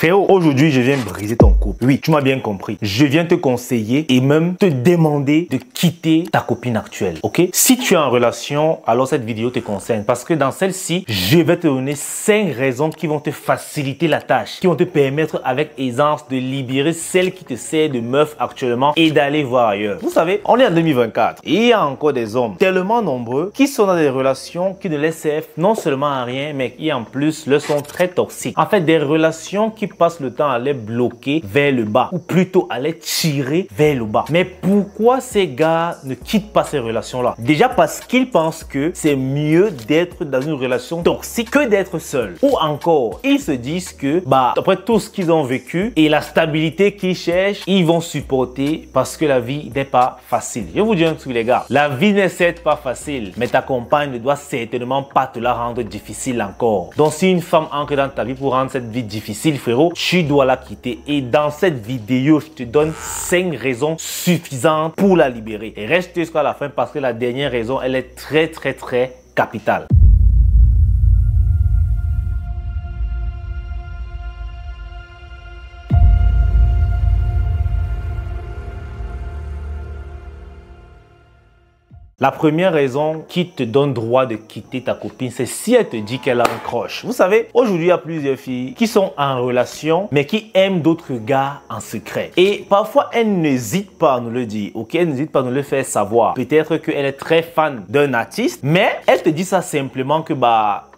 Frérot, aujourd'hui, je viens briser ton couple. Oui, tu m'as bien compris. Je viens te conseiller et même te demander de quitter ta copine actuelle, ok? Si tu es en relation, alors cette vidéo te concerne parce que dans celle-ci, je vais te donner 5 raisons qui vont te faciliter la tâche, qui vont te permettre avec aisance de libérer celle qui te sert de meuf actuellement et d'aller voir ailleurs. Vous savez, on est en 2024 et il y a encore des hommes tellement nombreux qui sont dans des relations qui ne les servent non seulement à rien, mais qui en plus le sont très toxiques. En fait, des relations qui passent le temps à les bloquer vers le bas ou plutôt à les tirer vers le bas. Mais pourquoi ces gars ne quittent pas ces relations-là? Déjà parce qu'ils pensent que c'est mieux d'être dans une relation toxique que d'être seul. Ou encore, ils se disent que après tout ce qu'ils ont vécu et la stabilité qu'ils cherchent, ils vont supporter parce que la vie n'est pas facile. Je vous dis un truc les gars, la vie n'est certes pas facile, mais ta compagne ne doit certainement pas te la rendre difficile encore. Donc si une femme entre dans ta vie pour rendre cette vie difficile, frérot, tu dois la quitter. Et dans cette vidéo, je te donne 5 raisons suffisantes pour la libérer. Et reste jusqu'à la fin parce que la dernière raison, elle est très capitale. La première raison qui te donne droit de quitter ta copine, c'est si elle te dit qu'elle a un crush. Vous savez, aujourd'hui, il y a plusieurs filles qui sont en relation, mais qui aiment d'autres gars en secret. Et parfois, elles n'hésitent pas à nous le dire, ok? Elles n'hésitent pas à nous le faire savoir. Peut-être qu'elle est très fan d'un artiste, mais elle te dit ça simplement que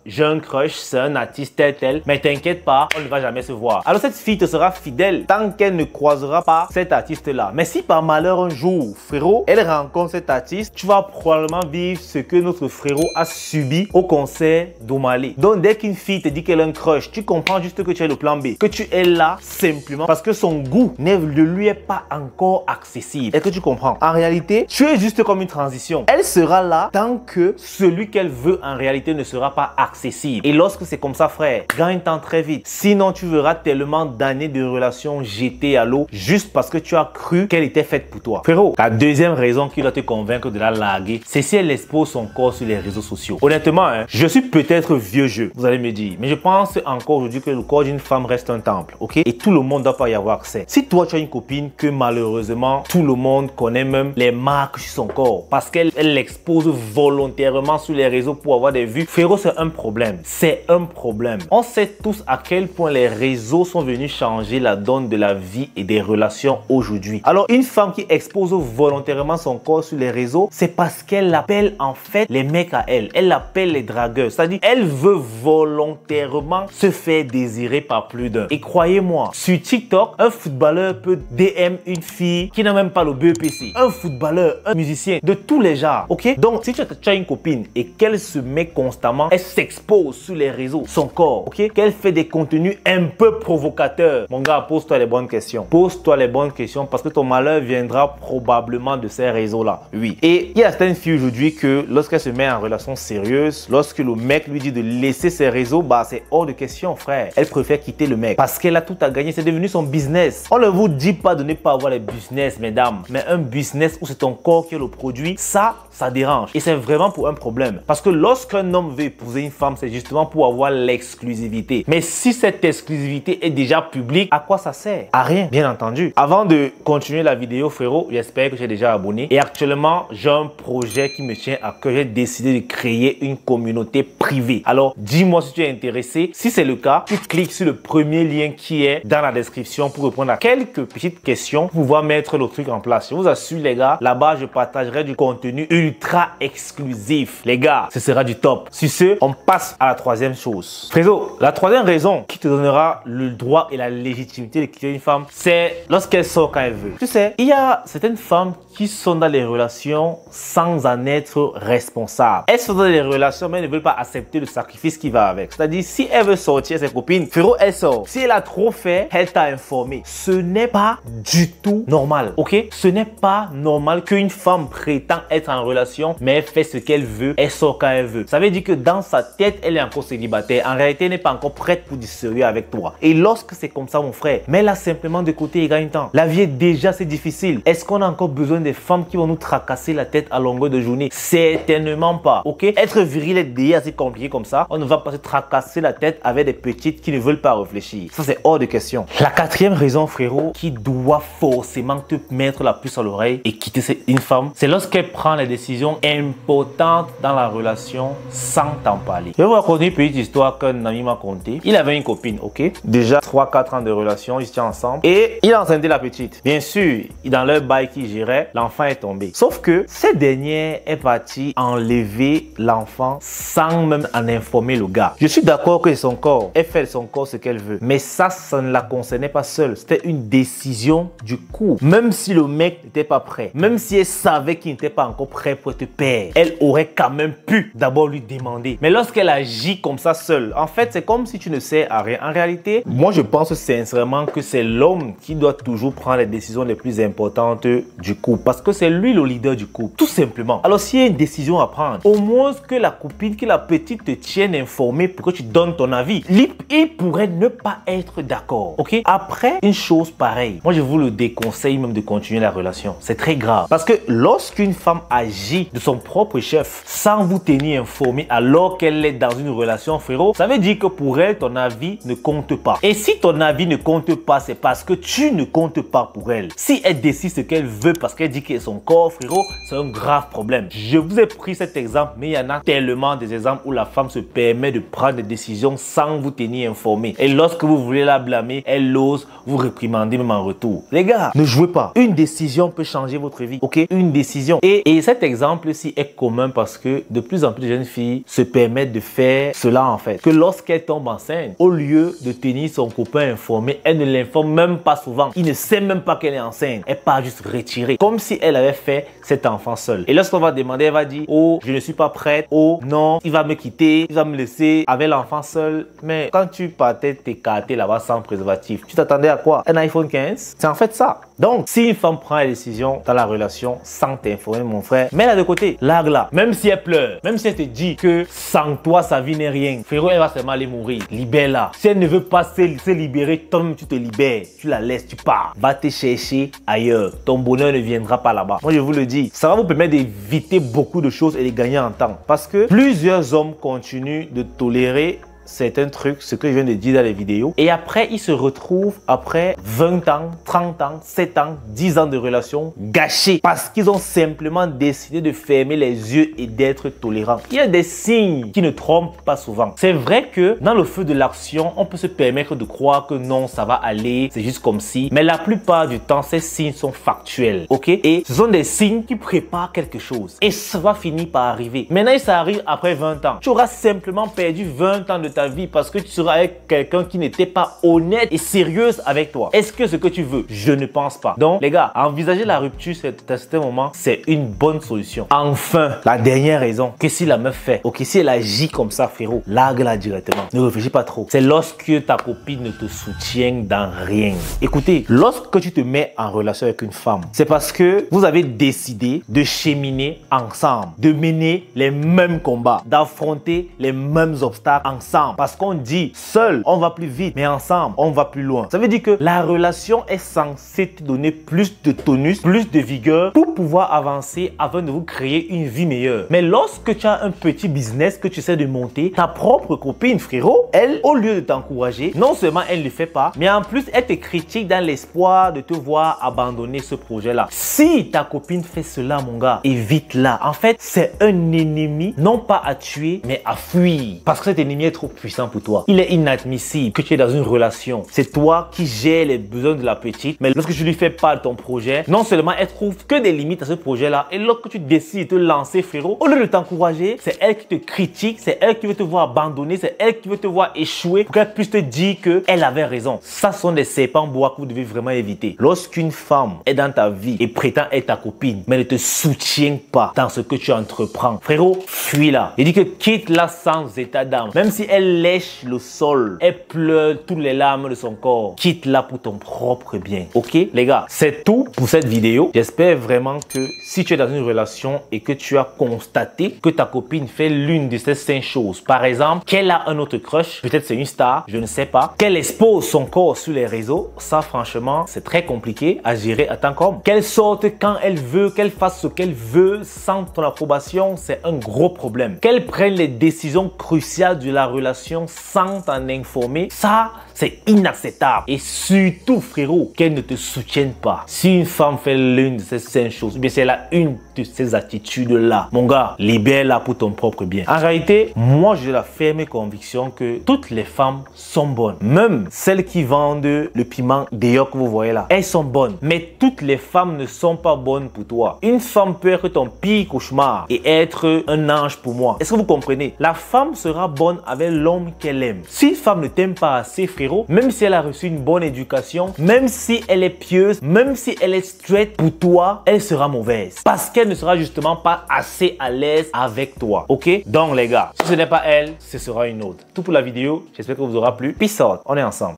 j'ai un crush, c'est un artiste tel, mais t'inquiète pas, on ne va jamais se voir. Alors cette fille te sera fidèle tant qu'elle ne croisera pas cet artiste-là. Mais si par malheur un jour, frérot, elle rencontre cet artiste, tu vas probablement vivre ce que notre frérot a subi au concert d'Omalé. Donc dès qu'une fille te dit qu'elle a un crush, tu comprends juste que tu es le plan B, que tu es là simplement parce que son goût ne lui est pas encore accessible. Est-ce que tu comprends? En réalité, tu es juste comme une transition. Elle sera là tant que celui qu'elle veut en réalité ne sera pas accessible. Et lorsque c'est comme ça, frère, gagne-t'en très vite. Sinon, tu verras tellement d'années de relations jetées à l'eau juste parce que tu as cru qu'elle était faite pour toi. Frérot, la deuxième raison qui doit te convaincre de la larguer, c'est si elle expose son corps sur les réseaux sociaux. Honnêtement, je suis peut-être vieux jeu, vous allez me dire, mais je pense encore aujourd'hui que le corps d'une femme reste un temple, ok? Et tout le monde ne doit pas y avoir accès. Si toi, tu as une copine que malheureusement, tout le monde connaît même les marques sur son corps parce qu'elle l'expose volontairement sur les réseaux pour avoir des vues, frérot, c'est un problème. C'est un problème. On sait tous à quel point les réseaux sont venus changer la donne de la vie et des relations aujourd'hui. Alors, une femme qui expose volontairement son corps sur les réseaux, c'est parce qu'elle appelle en fait les mecs à elle. Elle appelle les dragueurs. C'est-à-dire, elle veut volontairement se faire désirer par plus d'un. Et croyez-moi, sur TikTok, un footballeur peut DM une fille qui n'a même pas le BEPC. Un footballeur, un musicien, de tous les genres. Ok? Donc, si tu as une copine et qu'elle se met constamment, elle s'expose sur les réseaux, son corps, ok? Qu'elle fait des contenus un peu provocateurs. Mon gars, pose-toi les bonnes questions. Pose-toi les bonnes questions parce que ton malheur viendra probablement de ces réseaux-là. Oui. Et il y a certaines filles aujourd'hui que lorsqu'elle se met en relation sérieuse, lorsque le mec lui dit de laisser ses réseaux, c'est hors de question, frère. Elle préfère quitter le mec parce qu'elle a tout à gagner. C'est devenu son business. On ne vous dit pas de ne pas avoir les business, mesdames, mais un business où c'est ton corps qui est le produit, ça dérange. Et c'est vraiment pour un problème. Parce que lorsqu'un homme veut épouser une femme, c'est justement pour avoir l'exclusivité. Mais si cette exclusivité est déjà publique, à quoi ça sert? À rien, bien entendu. Avant de continuer la vidéo, frérot, j'espère que tu es déjà abonné. Et actuellement, j'ai un projet qui me tient à cœur. J'ai décidé de créer une communauté privée. Alors, dis-moi si tu es intéressé. Si c'est le cas, tu cliques sur le premier lien qui est dans la description pour répondre à quelques petites questions pour pouvoir mettre le truc en place. Je vous assure, les gars, là-bas, je partagerai du contenu ultra exclusif. Les gars, ce sera du top. Sur ce, on passe à la troisième chose. Frérot, la troisième raison qui te donnera le droit et la légitimité de quitter une femme, c'est lorsqu'elle sort quand elle veut. Tu sais, il y a certaines femmes qui sont dans les relations sans en être responsables. Elles sont dans les relations mais elles ne veulent pas accepter le sacrifice qui va avec. C'est-à-dire, si elle veut sortir ses copines, frérot, elle sort. Si elle a trop fait, elle t'a informé. Ce n'est pas du tout normal, ok? Ce n'est pas normal qu'une femme prétend être en relation mais elle fait ce qu'elle veut, elle sort quand elle veut. Ça veut dire que dans sa tête, tête, elle est encore célibataire. En réalité, elle n'est pas encore prête pour du sérieux avec toi. Et lorsque c'est comme ça, mon frère, mets-la simplement de côté et gagne temps. La vie est déjà assez difficile. Est-ce qu'on a encore besoin des femmes qui vont nous tracasser la tête à longueur de journée? Certainement pas. Ok? Être viril est déjà assez compliqué comme ça. On ne va pas se tracasser la tête avec des petites qui ne veulent pas réfléchir. Ça, c'est hors de question. La quatrième raison, frérot, qui doit forcément te mettre la puce à l'oreille et quitter une femme, c'est lorsqu'elle prend les décisions importantes dans la relation sans t'en parler. Je vais vous raconter une petite histoire qu'un ami m'a contée. Il avait une copine, ok? Déjà 3-4 ans de relation, ils étaient ensemble et il a enceinté la petite. Bien sûr, dans leur bail qui gérait, l'enfant est tombé. Sauf que cette dernière est partie enlever l'enfant sans même en informer le gars. Je suis d'accord que c'est son corps. Elle fait de son corps ce qu'elle veut. Mais ça ne la concernait pas seule. C'était une décision du couple. Même si le mec n'était pas prêt, même si elle savait qu'il n'était pas encore prêt pour être père, elle aurait quand même pu d'abord lui demander. Mais lorsqu'elle agit comme ça seule, en fait, c'est comme si tu ne sais à rien. En réalité, moi, je pense sincèrement que c'est l'homme qui doit toujours prendre les décisions les plus importantes du couple. Parce que c'est lui le leader du couple. Tout simplement. Alors, s'il y a une décision à prendre, au moins que la copine, que la petite te tienne informé pour que tu donnes ton avis. Il pourrait ne pas être d'accord. Ok? Après une chose pareille, moi, je vous le déconseille même de continuer la relation. C'est très grave. Parce que lorsqu'une femme agit de son propre chef sans vous tenir informé alors qu'elle est dans une relation, frérot, ça veut dire que pour elle, ton avis ne compte pas. Et si ton avis ne compte pas, c'est parce que tu ne comptes pas pour elle. Si elle décide ce qu'elle veut parce qu'elle dit que c'est son corps, frérot, c'est un grave problème. Je vous ai pris cet exemple, mais il y en a tellement des exemples où la femme se permet de prendre des décisions sans vous tenir informé. Et lorsque vous voulez la blâmer, elle ose vous réprimander même en retour. Les gars, ne jouez pas. Une décision peut changer votre vie. Ok? Une décision. Et cet exemple-ci est commun parce que de plus en plus de jeunes filles se permettent de faire cela en fait. Que lorsqu'elle tombe enceinte, au lieu de tenir son copain informé, elle ne l'informe même pas souvent. Il ne sait même pas qu'elle est enceinte. Elle part juste retirer. Comme si elle avait fait cet enfant seul. Et lorsqu'on va demander, elle va dire: oh, je ne suis pas prête. Oh, non, il va me quitter. Il va me laisser avec l'enfant seul. Mais quand tu partais t'écarter là-bas sans préservatif, tu t'attendais à quoi? Un iPhone 15? C'est en fait ça. Donc, si une femme prend la décision dans la relation sans t'informer, mon frère, mets-la de côté, largue-la. Même si elle pleure, même si elle te dit que sans toi, sa vie n'est rien, frérot, elle va seulement aller mourir. Libère-la. Si elle ne veut pas se libérer, toi-même, tu te libères. Tu la laisses, tu pars. Va te chercher ailleurs. Ton bonheur ne viendra pas là-bas. Moi, je vous le dis, ça va vous permettre d'éviter beaucoup de choses et de gagner en temps. Parce que plusieurs hommes continuent de tolérer certains trucs, ce que je viens de dire dans les vidéos. Et après, ils se retrouvent après 20 ans, 30 ans, 7 ans, 10 ans de relation gâchés parce qu'ils ont simplement décidé de fermer les yeux et d'être tolérants. Il y a des signes qui ne trompent pas souvent. C'est vrai que dans le feu de l'action, on peut se permettre de croire que non, ça va aller, c'est juste comme si. Mais la plupart du temps, ces signes sont factuels. Ok? Et ce sont des signes qui préparent quelque chose. Et ça va finir par arriver. Maintenant, ça arrive après 20 ans. Tu auras simplement perdu 20 ans de ta vie parce que tu seras avec quelqu'un qui n'était pas honnête et sérieuse avec toi. Est-ce que ce que tu veux? Je ne pense pas. Donc, les gars, envisager la rupture à un certain moment, c'est une bonne solution. Enfin, la dernière raison, que si la meuf fait, ok, si elle agit comme ça, frérot, largue-la directement. Ne réfléchis pas trop. C'est lorsque ta copine ne te soutient dans rien. Écoutez, lorsque tu te mets en relation avec une femme, c'est parce que vous avez décidé de cheminer ensemble, de mener les mêmes combats, d'affronter les mêmes obstacles ensemble. Parce qu'on dit seul on va plus vite, mais ensemble on va plus loin. Ça veut dire que la relation est censée te donner plus de tonus, plus de vigueur pour pouvoir avancer afin de vous créer une vie meilleure. Mais lorsque tu as un petit business que tu essaies de monter, ta propre copine, frérot, elle, au lieu de t'encourager, non seulement elle ne le fait pas, mais en plus elle te critique dans l'espoir de te voir abandonner ce projet-là. Si ta copine fait cela, mon gars, évite-la. En fait, c'est un ennemi, non pas à tuer, mais à fuir. Parce que cet ennemi est trop puissant pour toi. Il est inadmissible que tu es dans une relation. C'est toi qui gères les besoins de la petite, mais lorsque tu lui fais pas ton projet, non seulement elle trouve que des limites à ce projet-là, et lorsque tu décides de te lancer, frérot, au lieu de t'encourager, c'est elle qui te critique, c'est elle qui veut te voir abandonner, c'est elle qui veut te voir fois échoué pour qu'elle puisse te dire qu'elle avait raison. Ça sont des serpents bois que vous devez vraiment éviter. Lorsqu'une femme est dans ta vie et prétend être ta copine, mais ne te soutient pas dans ce que tu entreprends, frérot, fuis-la. Il dit que quitte-la sans état d'âme. Même si elle lèche le sol, elle pleure toutes les larmes de son corps, quitte-la pour ton propre bien. Ok, les gars, c'est tout pour cette vidéo. J'espère vraiment que si tu es dans une relation et que tu as constaté que ta copine fait l'une de ces 5 choses, par exemple, qu'elle a un autre crush, peut-être c'est une star, je ne sais pas, qu'elle expose son corps sur les réseaux, ça franchement, c'est très compliqué à gérer en tant qu'homme. Qu'elle sorte quand elle veut, qu'elle fasse ce qu'elle veut sans ton approbation, c'est un gros problème. Qu'elle prenne les décisions cruciales de la relation sans t'en informer, ça, c'est inacceptable. Et surtout, frérot, qu'elle ne te soutienne pas. Si une femme fait l'une de ces 5 choses, ou bien si elle a une de ces attitudes-là, mon gars, libère-la pour ton propre bien. En réalité, moi, j'ai la ferme conviction que toutes les femmes sont bonnes. Même celles qui vendent le piment d'ailleurs que vous voyez là, elles sont bonnes. Mais toutes les femmes ne sont pas bonnes pour toi. Une femme peut être ton pire cauchemar et être un ange pour moi. Est-ce que vous comprenez? La femme sera bonne avec l'homme qu'elle aime. Si une femme ne t'aime pas assez, frérot, même si elle a reçu une bonne éducation, même si elle est pieuse, même si elle est straight pour toi, elle sera mauvaise. Parce qu'elle ne sera justement pas assez à l'aise avec toi. Ok? Donc les gars, si ce n'est pas elle, ce sera une autre. Tout pour la vidéo. J'espère que vous aura plu. Peace out. On est ensemble.